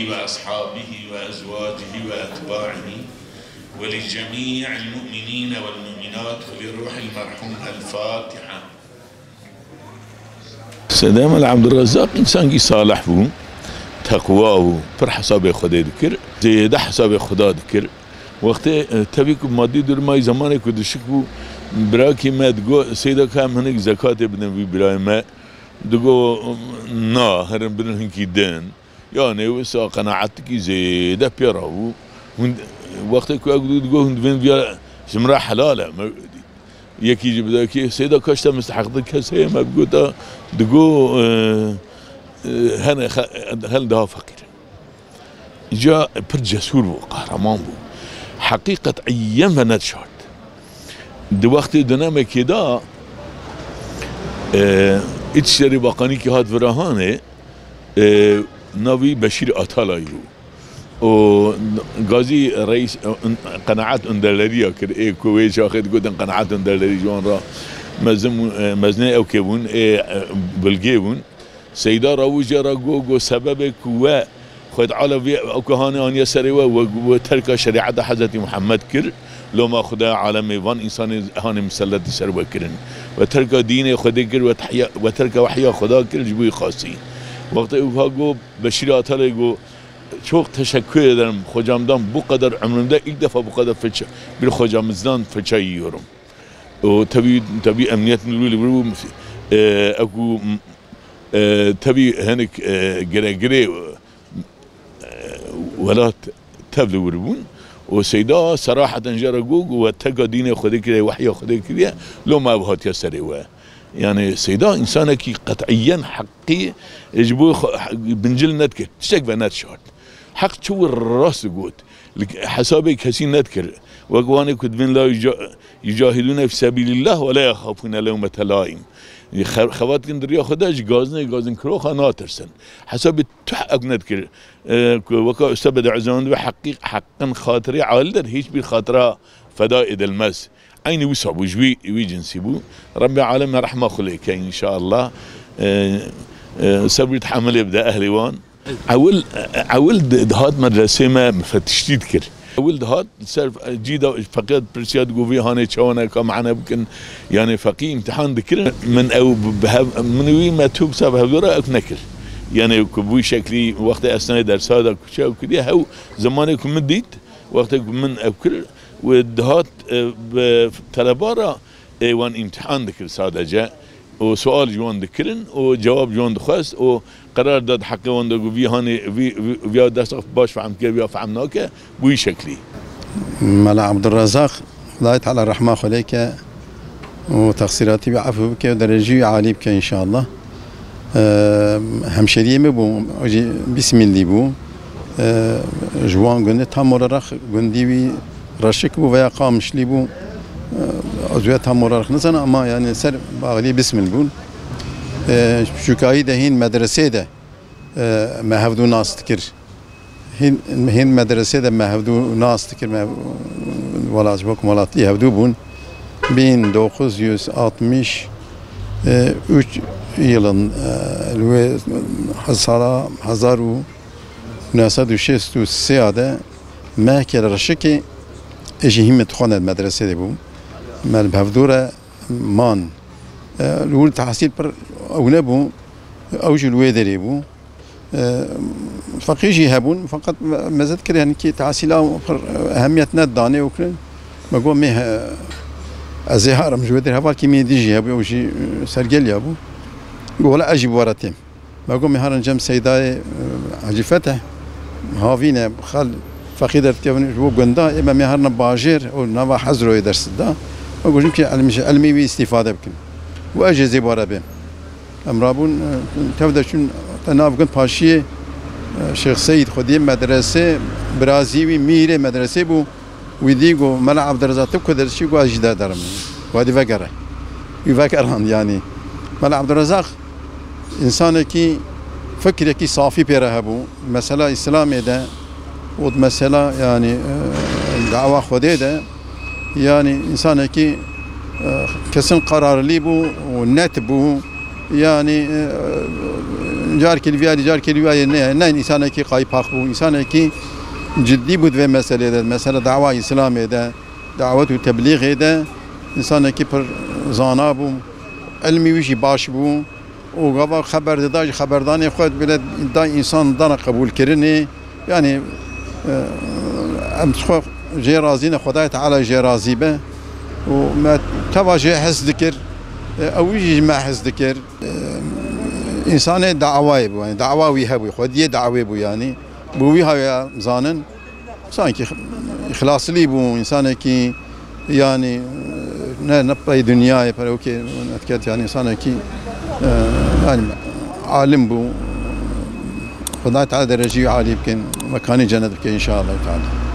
وأصحابه وأزواجه وأتباعه ولجميع المؤمنين والمؤمنات ولروح المرحوم الفاتحة. سيدنا عبد الرزاق إنسان صالح بو تقواه پر حساب خدا ذكر زيادة حساب خدا ذكر وقت تبيك مادي دور ماي زمانه كدشك بو براكي ما دقو سيدا كام هنك زكاة ابن براي ما دقو نا هرم بدن هنكي دين يعني وسا قناعتك زيادة بيراو وقت كو اقدو دقو هند بين بيا جمرة حلالة يكي جبداكي سيدا كاشتا مستحق كسي ما بقوتا دقو هل ده فقير جاء بر جسور بو قهرمان بو حقيقة أيام نتشارت دو وقت دنام كدا اتشتري باقاني كي هات فراهانه ناوي بشير أطالعي و غازي رئيس قناعات اندلريا كده ايه كويس شاخد قدن قناعات اندلري جوان را مزنه او كيبون بلجيبون سيدا راوجا راغو سبب كوا خد على او كهانه ان يسري وترك شريعه حضرت محمد كر لو ما خدا عالم وان انسان هان مسلط سر وكرن وترك دين خدا كر وترك وحي خدا كر جبوي خاصي وقت اوهاگو بشیرات هاگو çok teşekkür ederim hocamdan bu kadar ömrümde ilk defa bu kadar fırça bir hocamızdan fırça yiyorum. O tabii emniyetin lülü aku tabii henik gere ولا تبلو وربون وسيدا صراحة جرقوق وتلقى ديني خذي كده وحي خذي كده لو ما بهات يسري يعني سيدا إنسانك قطعيا حقي يجبو بنجل نذكر تشتك بنات شهر حق شو الراس قوت حسابي كسي نذكر وقواني كتبين لا يجاهدون في سبيل الله ولا يخافون لومة لائم خواتين دريا خداش غازن كروخا ناترسن حسب تحقق نذكر وكا استبد عزان حقا خاطري عالدر هيش بالخاطرة فدائد المس عيني وسع وجوي جنسي بو ربي عالم رحمه خليك ان شاء الله سبرت حمل يبدا اهلي وان عول دهات مدرسه ما مفتشتي ذكر عول دهات سر جيدا فقط برسياد قوفي هاني تشاونا معنا يمكن يعني فقيه امتحان ذكر من او من وين ما توب سبب هذورا اكنكر يعني كبوي شكلي وقت اثناء درس هذا كذا هو زمانكم مديت وقتكم من اكل والدهات بطلبارا وان امتحان ذكر سادجا وسؤال جوان ذكرن وجواب جوان دخواست وقرار داد حقه وان دقو في هاني في دست باش فهم كيف فهمناك بوي شكلي. ملا عبد الرزاق الله تعالى رحمه عليك وتقصيراتي بعفو بك ودرجي عالي بك ان شاء الله. همشريه بو بسم الله بو جوان قلنا تامور رخ قندي رشك بو ويا قامش لي بو أزويات هم مرارخ نزنا أما يعني سر باغلي بسم البون شكاية ده هين مدرسة ده ما هفدو ناس تكر هين مدرسة ده ما هفدو ناس تكر ما ولا أجبكم ولا تي هفدو بون بين 1960 üç yılın hazaru ناسد وشست وسيادة ما كان رشكي اجي همت خانة المدرسة دي بو مال بهفدورة مان الأول تحصيل بر أولابو أوج الويدري بو فقيجي هبون فقط ما ذكر يعني كي تحصيل أهمية نداني وكرن ما قوم مه الزهار مجودر هفال كي مي ديجي هبو أوجي سرجل يابو ولا أجيب وراتهم ما قوم مهارن جم سيداي حجي فتح هافينا خال فقيدر تيون جو غندا اما مهارنا باجر او نوا حزرو يدرس دا اقول يمكن علمي باستفاده بكن واجازي بارابين امرابون تبدا شون تنافقن باشيه شيخ سيد خديم مدرسه برازيلي ميره مدرسه بو ويديغو ملا عبد الرزاق كدر شي جو اجدا درم وادي فكران يعني ملا عبد الرزاق انسان كي فكرێکی صافی پێرە هەبوو مەسەلا ئیسلامێدا و مەسەلا ینی داوا خودێدا ینی ئینسانێکی کەسن قەرارلی بوو و نەت بوو ینی جارکی دوایە جارکی دوایە نەین ئینسانێکی قایپاق بوو ئینسانێکی جدی بوو دوێ مەسەلێدا مەسەلە داوا ئیسلامێدا دعوت و تبلیغێدا ئینسانێکی پڕ زانا بوو علمی ویشی باش بوو و گاوا خەبەردەداژی خەبەردانی خۆت بێت دای ئینسان دانە قبولکردنی ینی ئەم ژێرازینە خودای تعالی ژێرازی بە و تەوا ژێ حەز دکرد ئەویژی ما حەز دکرد ئینسانێ داوای بوو داواوی هەبووی خودیە داوێ بوو ینی بووی هەوێ زانن ئینسانێکی ئیخلاسلی بوو ئینسانێکی ینی نەپەی دنیای پەرەوکێ نەتکات ینی ئینسانێکی عالم بوو خدای تعالی دەرەجی عالی بکەین مەکانی جەنەت بکەین ئینشاءالله تعالی